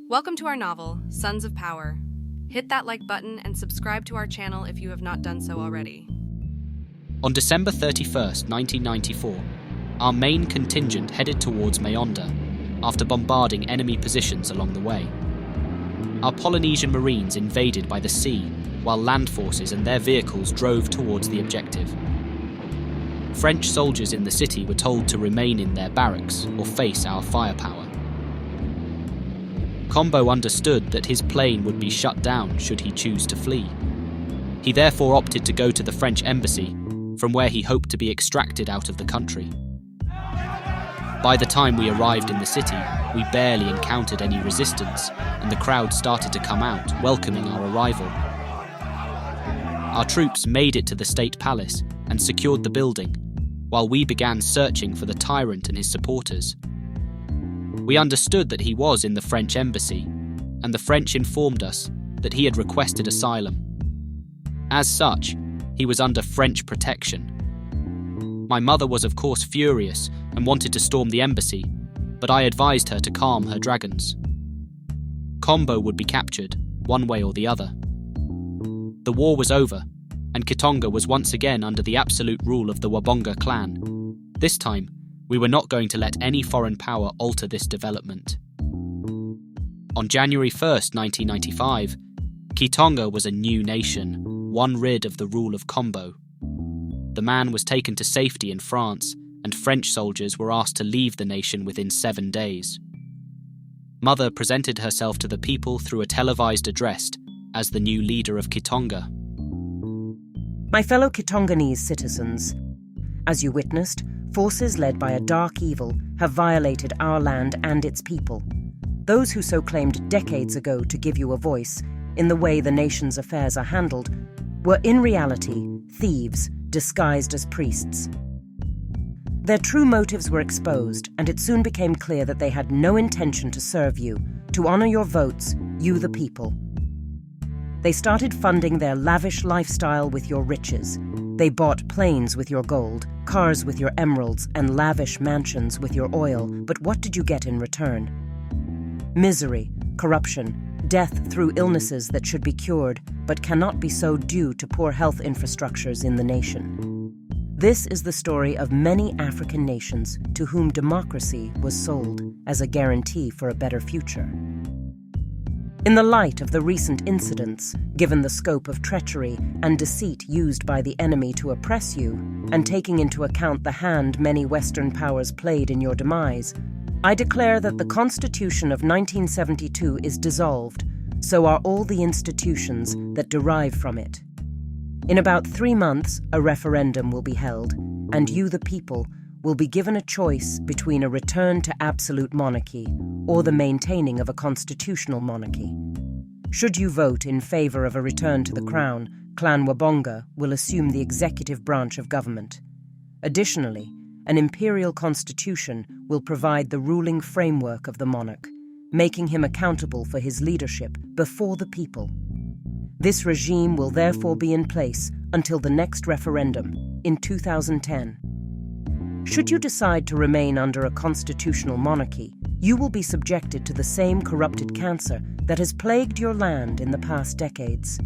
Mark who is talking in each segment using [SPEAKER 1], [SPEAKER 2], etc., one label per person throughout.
[SPEAKER 1] Welcome to our novel, Sons of Power. Hit that like button and subscribe to our channel if you have not done so already.
[SPEAKER 2] On December 31st, 1994, our main contingent headed towards Mayonda after bombarding enemy positions along the way. Our Polynesian Marines invaded by the sea, while land forces and their vehicles drove towards the objective. French soldiers in the city were told to remain in their barracks or face our firepower. Kombo understood that his plane would be shut down should he choose to flee. He therefore opted to go to the French embassy, from where he hoped to be extracted out of the country. By the time we arrived in the city, we barely encountered any resistance, and the crowd started to come out, welcoming our arrival. Our troops made it to the State Palace and secured the building, while we began searching for the tyrant and his supporters. We understood that he was in the French embassy, and the French informed us that he had requested asylum. As such, he was under French protection. My mother was of course furious and wanted to storm the embassy, but I advised her to calm her dragons. Kombo would be captured, one way or the other. The war was over, and Kitonga was once again under the absolute rule of the Wabonga clan. This time, we were not going to let any foreign power alter this development. On January 1st, 1995, Kitonga was a new nation, one rid of the rule of Kombo. The man was taken to safety in France, and French soldiers were asked to leave the nation within 7 days. Mother presented herself to the people through a televised address as the new leader of Kitonga.
[SPEAKER 3] My fellow Kitonganese citizens, as you witnessed, forces led by a dark evil have violated our land and its people. Those who so claimed decades ago to give you a voice in the way the nation's affairs are handled were in reality thieves disguised as priests. Their true motives were exposed, and it soon became clear that they had no intention to serve you, to honor your votes, you the people. They started funding their lavish lifestyle with your riches. They bought planes with your gold, cars with your emeralds, and lavish mansions with your oil. But what did you get in return? Misery, corruption, death through illnesses that should be cured, but cannot be so due to poor health infrastructures in the nation. This is the story of many African nations to whom democracy was sold as a guarantee for a better future. In the light of the recent incidents, given the scope of treachery and deceit used by the enemy to oppress you, and taking into account the hand many Western powers played in your demise, I declare that the Constitution of 1972 is dissolved, so are all the institutions that derive from it. In about 3 months, a referendum will be held, and you, the people, will be given a choice between a return to absolute monarchy or the maintaining of a constitutional monarchy. Should you vote in favor of a return to the crown, Clan Wabonga will assume the executive branch of government. Additionally, an imperial constitution will provide the ruling framework of the monarch, making him accountable for his leadership before the people. This regime will therefore be in place until the next referendum in 2010. Should you decide to remain under a constitutional monarchy, you will be subjected to the same corrupted cancer that has plagued your land in the past decades.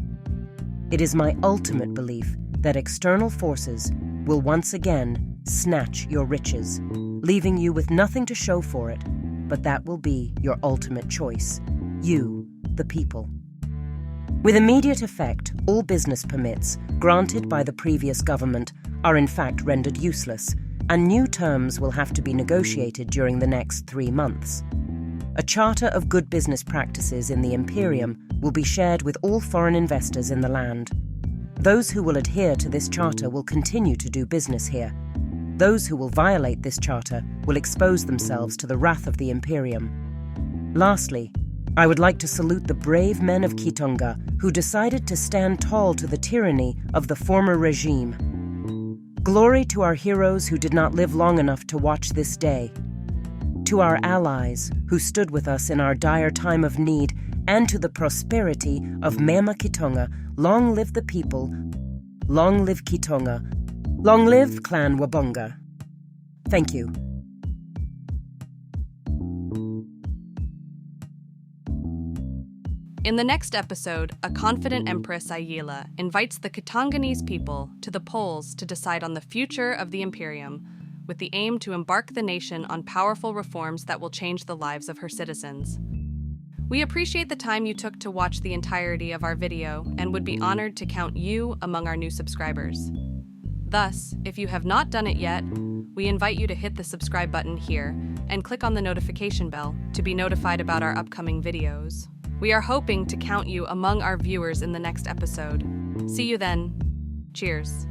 [SPEAKER 3] It is my ultimate belief that external forces will once again snatch your riches, leaving you with nothing to show for it, but that will be your ultimate choice, you, the people. With immediate effect, all business permits granted by the previous government are in fact rendered useless, and new terms will have to be negotiated during the next 3 months. A charter of good business practices in the Imperium will be shared with all foreign investors in the land. Those who will adhere to this charter will continue to do business here. Those who will violate this charter will expose themselves to the wrath of the Imperium. Lastly, I would like to salute the brave men of Kitonga who decided to stand tall to the tyranny of the former regime. Glory to our heroes who did not live long enough to watch this day. To our allies who stood with us in our dire time of need, and to the prosperity of Mema Kitonga, long live the people, long live Kitonga, long live Clan Wabonga. Thank you.
[SPEAKER 1] In the next episode, a confident Empress Ayeela invites the Kitonganese people to the polls to decide on the future of the Imperium, with the aim to embark the nation on powerful reforms that will change the lives of her citizens. We appreciate the time you took to watch the entirety of our video and would be honored to count you among our new subscribers. Thus, if you have not done it yet, we invite you to hit the subscribe button here and click on the notification bell to be notified about our upcoming videos. We are hoping to count you among our viewers in the next episode. See you then. Cheers.